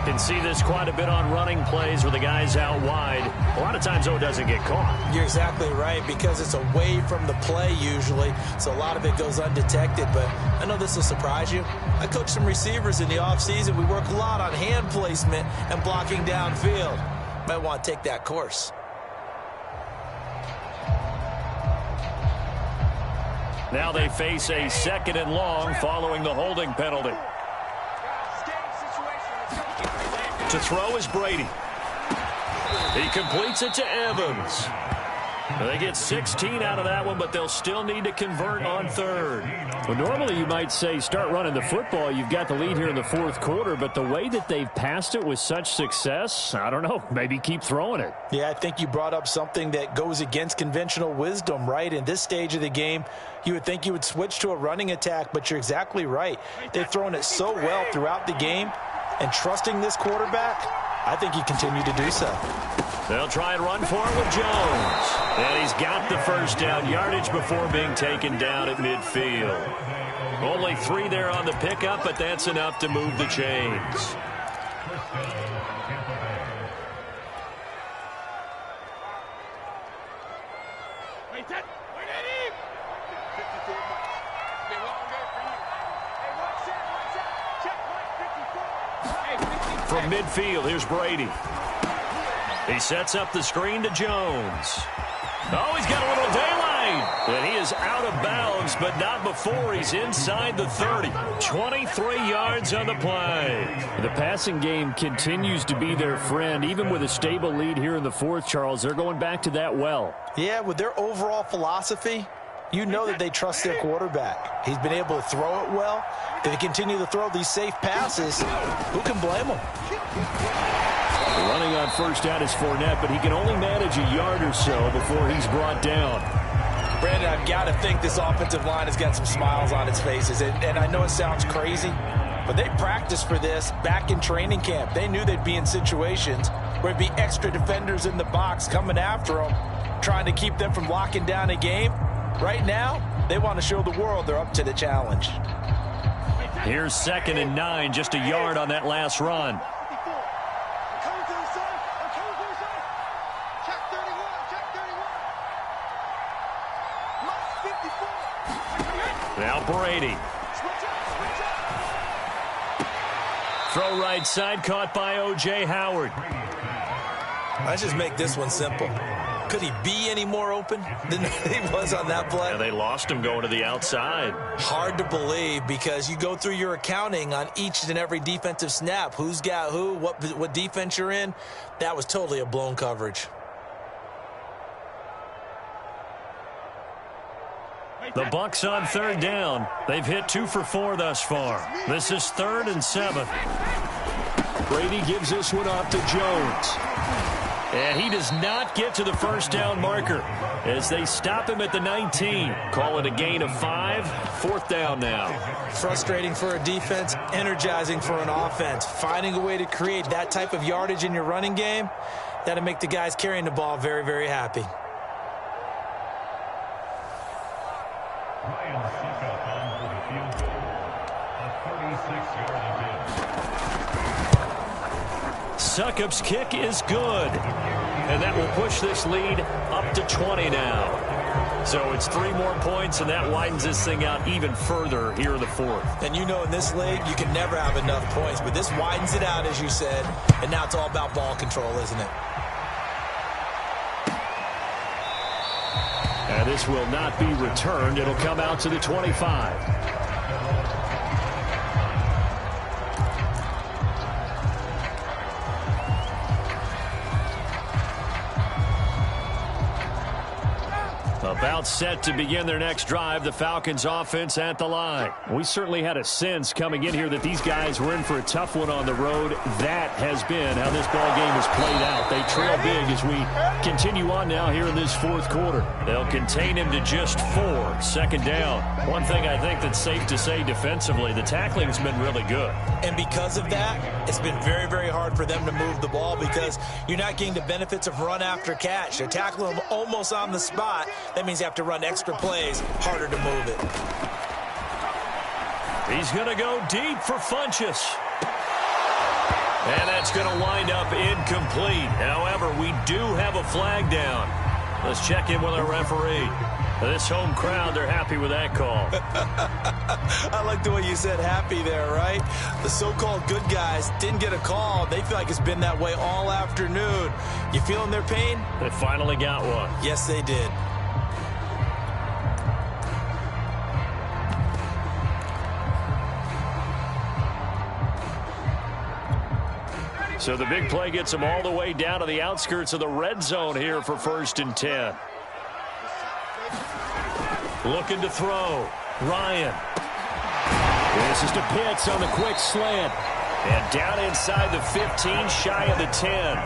Can see this quite a bit on running plays where the guy's out wide. A lot of times, though, it doesn't get caught. You're exactly right, because it's away from the play usually, so a lot of it goes undetected. But I know this will surprise you. I coach some receivers in the offseason. We work a lot on hand placement and blocking downfield. Might want to take that course. Now they face a 2nd and long following the holding penalty. To throw is Brady. He completes it to Evans. They get 16 out of that one, but they'll still need to convert on 3rd. Well, normally you might say start running the football. You've got the lead here in the 4th quarter, but the way that they've passed it with such success, I don't know, maybe keep throwing it. Yeah, I think you brought up something that goes against conventional wisdom, right? In this stage of the game, you would think you would switch to a running attack, but you're exactly right. They've thrown it so well throughout the game, and trusting this quarterback, I think you continue to do so. They'll try and run for it with Jones. And he's got the first down yardage before being taken down at midfield. Only 3 there on the pickup, but that's enough to move the chains. Wait, 10. Wait, Eddie. 54. Been a long day for you. Hey, watch that. Check, 54. Hey, 54. From midfield, here's Brady. He sets up the screen to Jones. Oh, he's got a little daylight. And he is out of bounds, but not before he's inside the 30. 23 yards on the play. The passing game continues to be their friend. Even with a stable lead here in the 4th, Charles, they're going back to that well. Yeah, with their overall philosophy, you know that they trust their quarterback. He's been able to throw it well. If they continue to throw these safe passes, who can blame them? Running on first down is Fournette, but he can only manage a yard or so before he's brought down. Brandon, I've got to think this offensive line has got some smiles on its faces. And I know it sounds crazy, but they practiced for this back in training camp. They knew they'd be in situations where there'd be extra defenders in the box coming after them, trying to keep them from locking down a game. Right now, they want to show the world they're up to the challenge. Here's 2nd and 9, just a yard on that last run. Now Brady. Throw right side, caught by O.J. Howard. Let's just make this one simple. Could he be any more open than he was on that play? Yeah, they lost him going to the outside. Hard to believe, because you go through your accounting on each and every defensive snap. Who's got who, what defense you're in. That was totally a blown coverage. The Bucs on 3rd down. They've hit 2 for 4 thus far. This is 3rd and 7. Brady gives this one off to Jones. And he does not get to the first down marker as they stop him at the 19. Call it a gain of 5. 4th down now. Frustrating for a defense, energizing for an offense. Finding a way to create that type of yardage in your running game, that'll make the guys carrying the ball very, very happy. Ryan Suckup on for the field goal. A 36-yard attempt. Suckup's kick is good. And that will push this lead up to 20 now. So it's 3 more points, and that widens this thing out even further here in the 4th. And you know in this league, you can never have enough points, but this widens it out, as you said, and now it's all about ball control, isn't it? And this will not be returned. It'll come out to the 25. About set to begin their next drive, the Falcons offense at the line. We certainly had a sense coming in here that these guys were in for a tough one on the road. That has been how this ball game has played out. They trail big as we continue on now here in this 4th quarter. They'll contain him to just 4. 2nd down. One thing I think that's safe to say defensively, the tackling's been really good. And because of that, it's been very, very hard for them to move the ball because you're not getting the benefits of run after catch. They're tackling them almost on the spot. That means you have to run extra plays, harder to move it. He's going to go deep for Funchess. And that's going to wind up incomplete. However, we do have a flag down. Let's check in with our referee. This home crowd, they're happy with that call. I like the way you said happy there, right? The so-called good guys didn't get a call. They feel like it's been that way all afternoon. You feeling their pain? They finally got one. Yes, they did. So the big play gets them all the way down to the outskirts of the red zone here for 1st and 10. Looking to throw. Ryan. This is to Pitts on the quick slant. And down inside the 15, shy of the 10.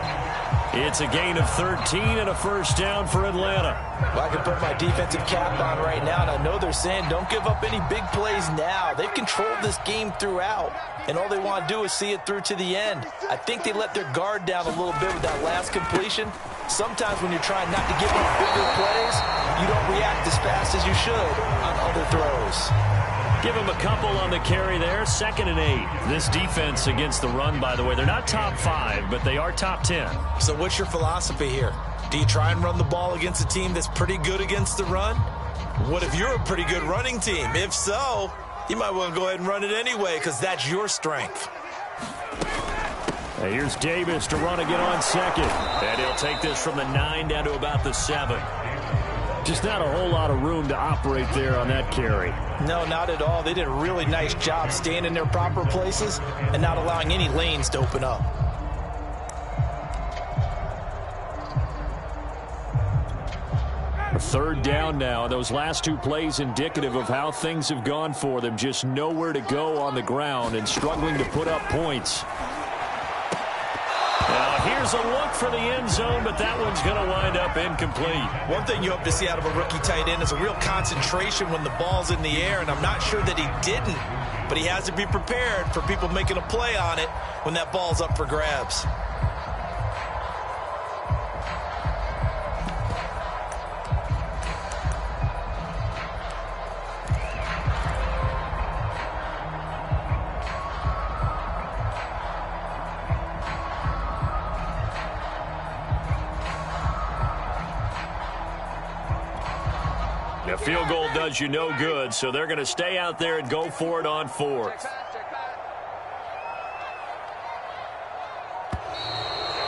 It's a gain of 13 and a 1st down for Atlanta. Well, I can put my defensive cap on right now, and I know they're saying don't give up any big plays now. They've controlled this game throughout, and all they want to do is see it through to the end. I think they let their guard down a little bit with that last completion. Sometimes when you're trying not to give up bigger plays, you don't react as fast as you should on other throws. Give him a couple on the carry there. 2nd and 8. This defense against the run, by the way, they're not top 5, but they are top 10. So what's your philosophy here? Do you try and run the ball against a team that's pretty good against the run? What if you're a pretty good running team? If so, you might want to go ahead and run it anyway because that's your strength. And here's Davis to run again on 2nd. And he'll take this from the 9 down to about the 7. Just not a whole lot of room to operate there on that carry. No, not at all. They did a really nice job staying in their proper places and not allowing any lanes to open up. A 3rd down now, and those last 2 plays indicative of how things have gone for them. Just nowhere to go on the ground and struggling to put up points. Now here's a look for the end zone, but that one's going to wind up incomplete. One thing you hope to see out of a rookie tight end is a real concentration when the ball's in the air, and I'm not sure that he didn't, but he has to be prepared for people making a play on it when that ball's up for grabs. A field goal does you no good, so they're going to stay out there and go for it on 4th.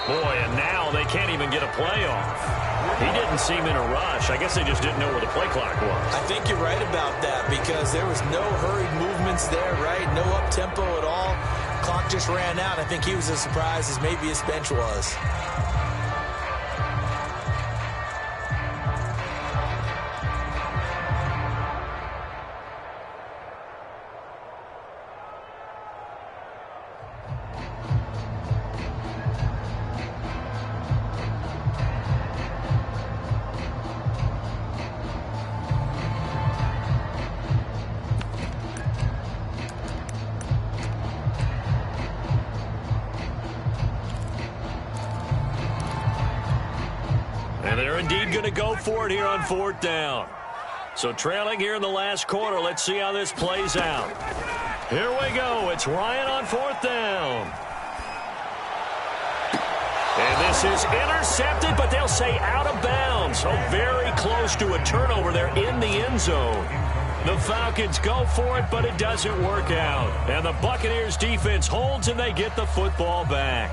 Boy, and now they can't even get a play off. He didn't seem in a rush. I guess they just didn't know where the play clock was. I think you're right about that because there was no hurried movements there, right? No up-tempo at all. Clock just ran out. I think he was as surprised as maybe his bench was. And they're indeed going to go for it here on 4th down. So trailing here in the last quarter. Let's see how this plays out. Here we go. It's Ryan on 4th down. And this is intercepted, but they'll say out of bounds. So very close to a turnover there in the end zone. The Falcons go for it, but it doesn't work out. And the Buccaneers defense holds, and they get the football back.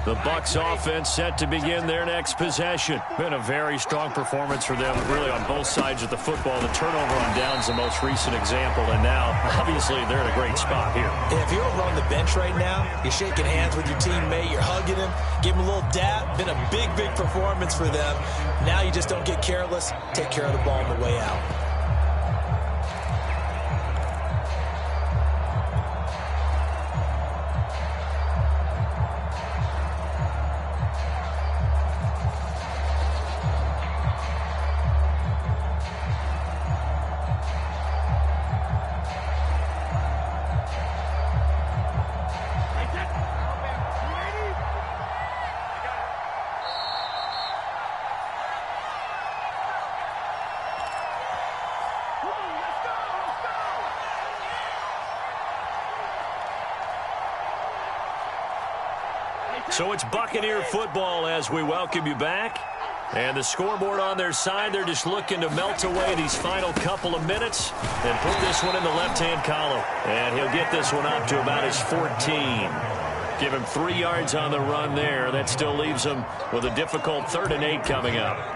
The Bucs offense set to begin their next possession. Been a very strong performance for them, really on both sides of the football. The turnover on downs the most recent example, and now, obviously, they're in a great spot here. And if you're over on the bench right now, you're shaking hands with your teammate, you're hugging him, give him a little dap. Been a big, big performance for them. Now you just don't get careless. Take care of the ball on the way out. So it's Buccaneer football as we welcome you back. And the scoreboard on their side, they're just looking to melt away these final couple of minutes and put this one in the left-hand column. And he'll get this one up to about his 14. Give him 3 yards on the run there. That still leaves him with a difficult 3rd and 8 coming up.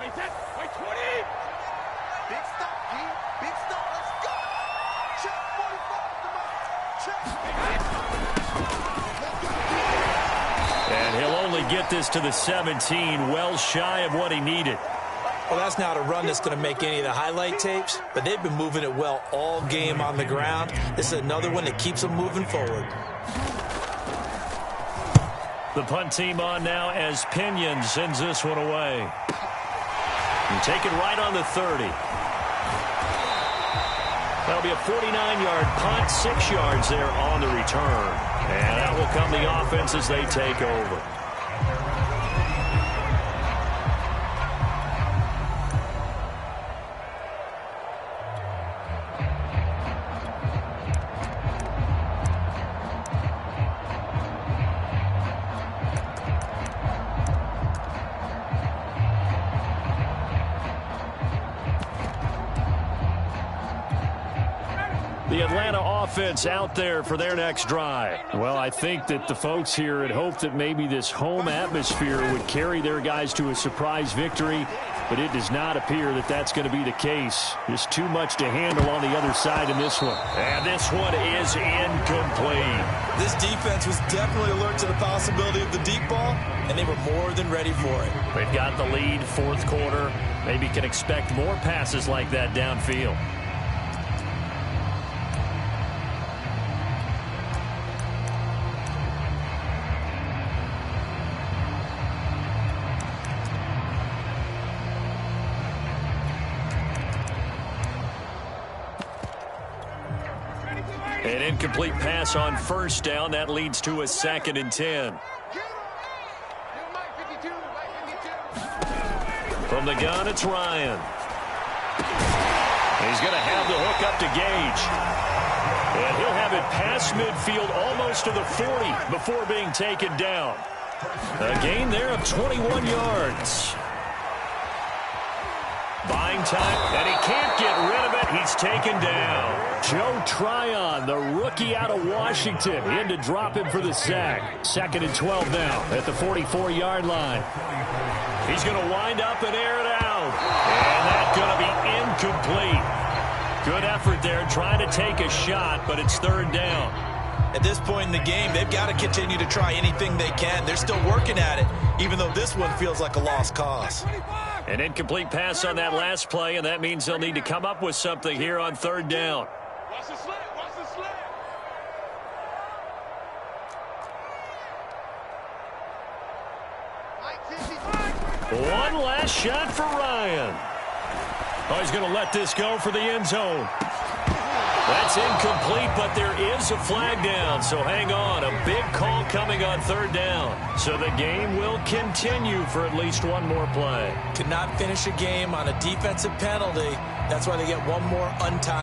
Wait, 20! Big stop, G. Big stop. Let's go. Check 45. Come on. Check. And he'll only get this to the 17, well shy of what he needed. Well, that's not a run that's going to make any of the highlight tapes, but they've been moving it well all game on the ground. This is another one that keeps them moving forward. The punt team on now as Pinion sends this one away. And take it right on the 30. That'll be a 49-yard punt, 6 yards there on the return. And that will come the offense as they take over. The Atlanta offense out there for their next drive. Well, I think that the folks here had hoped that maybe this home atmosphere would carry their guys to a surprise victory, but it does not appear that that's going to be the case. Just too much to handle on the other side in this one. And this one is incomplete. This defense was definitely alert to the possibility of the deep ball, and they were more than ready for it. They've got the lead, 4th quarter. Maybe can expect more passes like that downfield. An incomplete pass on 1st down. That leads to a 2nd and 10. From the gun, it's Ryan. He's going to have the hook up to Gage. And he'll have it past midfield almost to the 40 before being taken down. A gain there of 21 yards. Buying time, and he can't get rid of it. He's taken down. Joe Tryon, the rookie out of Washington, in to drop him for the sack. 2nd and 12 now at the 44-yard line. He's going to wind up and air it out. And that's going to be incomplete. Good effort there trying to take a shot, but it's 3rd down. At this point in the game, they've got to continue to try anything they can. They're still working at it, even though this one feels like a lost cause. An incomplete pass on that last play, and that means they'll need to come up with something here on 3rd down. Watch the slant. Watch the slant. One last shot for Ryan. Oh, he's going to let this go for the end zone. That's incomplete, but there is a flag down, so hang on. A big call coming on third down. So the game will continue for at least one more play. Cannot finish a game on a defensive penalty. That's why they get one more untimed.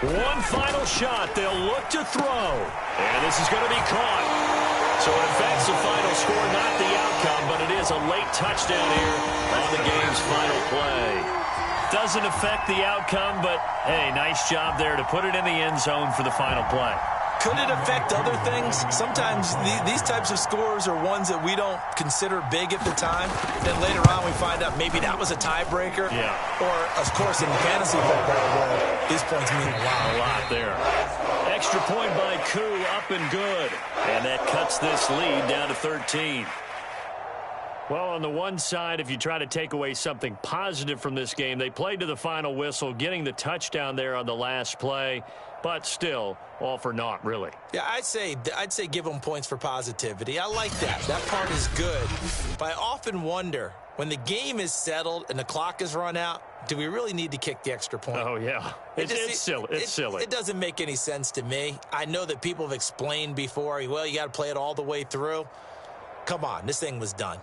One final shot. They'll look to throw. And this is going to be caught. So it affects the final score, not the outcome, but it is a late touchdown here on the game's final play. Doesn't affect the outcome, but, hey, nice job there to put it in the end zone for the final play. Could it affect other things? Sometimes these types of scores are ones that we don't consider big at the time. Then later on we find out maybe that was a tiebreaker. Yeah. Or, of course, in fantasy football, where these points mean a lot. A lot there. Extra point by Koo, up and good. And that cuts this lead down to 13. Well, on the one side, if you try to take away something positive from this game, they played to the final whistle, getting the touchdown there on the last play. But still, all for naught, really. Yeah, I'd say give them points for positivity. I like that. That part is good. But I often wonder, when the game is settled and the clock is run out, do we really need to kick the extra point? Oh, yeah. It's silly. It's silly. It doesn't make any sense to me. I know that people have explained before, well, you got to play it all the way through. Come on, this thing was done.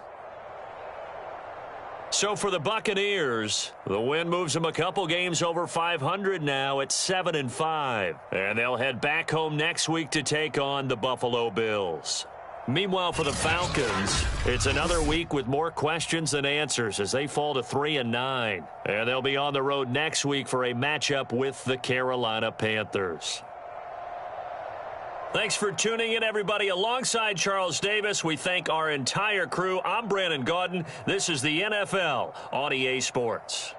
So for the Buccaneers, the win moves them a couple games over 500 now at 7-5. And they'll head back home next week to take on the Buffalo Bills. Meanwhile, for the Falcons, it's another week with more questions than answers as they fall to 3-9. And they'll be on the road next week for a matchup with the Carolina Panthers. Thanks for tuning in, everybody. Alongside Charles Davis, we thank our entire crew. I'm Brandon Gaudin. This is the NFL on EA Sports.